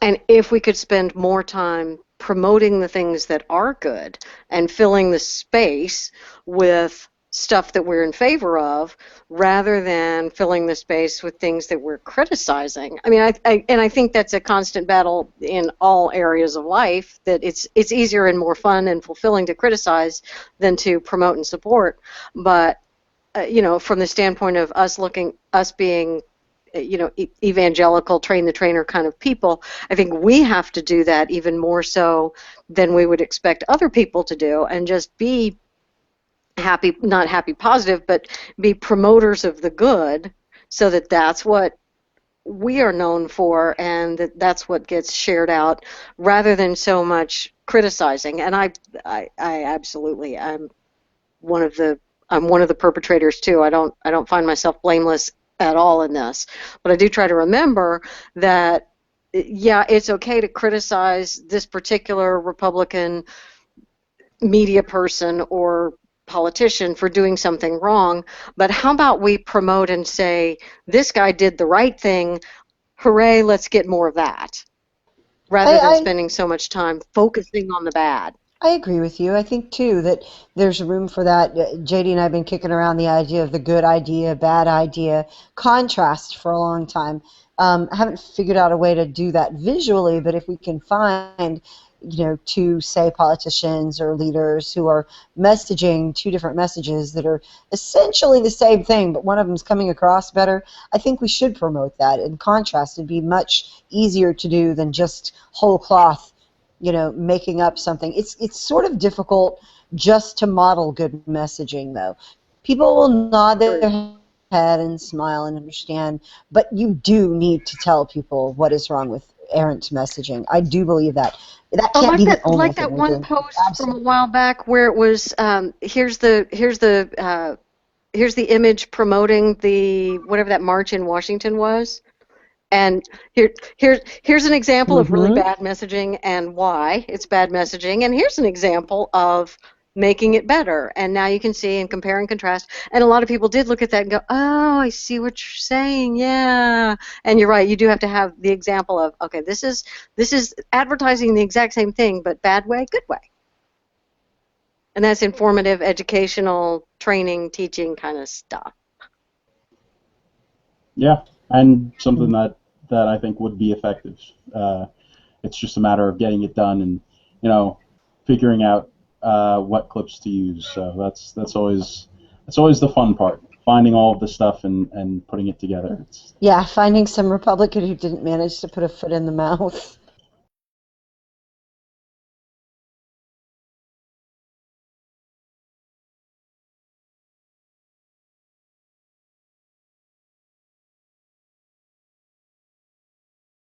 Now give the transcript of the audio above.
And if we could spend more time promoting the things that are good and filling the space with stuff that we're in favor of rather than filling the space with things that we're criticizing. I mean, I think that's a constant battle in all areas of life, that it's easier and more fun and fulfilling to criticize than to promote and support. But from the standpoint of us being evangelical, train the trainer kind of people, I think we have to do that even more so than we would expect other people to do, and just be happy, not happy positive, but be promoters of the good, so that that's what we are known for, and that's what gets shared out, rather than so much criticizing. And I absolutely, one of the I'm one of the perpetrators too. I don't find myself blameless at all in this, but I do try to remember that yeah, it's okay to criticize this particular Republican media person or politician for doing something wrong, but how about we promote and say, this guy did the right thing, hooray, let's get more of that, rather than I, spending so much time focusing on the bad. I agree with you. I think too that there's room for that. JD and I have been kicking around the idea of the good idea, bad idea, contrast for a long time. I haven't figured out a way to do that visually, but if we can find, two, say, politicians or leaders who are messaging two different messages that are essentially the same thing, but one of them's coming across better, I think we should promote that. In contrast, it'd be much easier to do than just whole cloth, making up something. It's sort of difficult just to model good messaging, though. People will nod their head and smile and understand, but you do need to tell people what is wrong with errant messaging. I do believe that. That Oh, can't be the only like thing that we're one doing. post from a Absolutely. while back where it was, here's the image promoting the whatever that march in Washington was, and here's an example of really Mm-hmm. bad messaging and why it's bad messaging, and here's an example of making it better. And now you can see and compare and contrast. And a lot of people did look at that and go, "Oh, I see what you're saying. Yeah." And you're right. You do have to have the example of, okay, this is advertising the exact same thing, but bad way, good way. And that's informative, educational, training, teaching kind of stuff. Yeah, and something that I think would be effective. It's just a matter of getting it done and figuring out what clips to use. So that's always the fun part, finding all of the stuff and putting it together. Yeah, finding some Republican who didn't manage to put a foot in the mouth.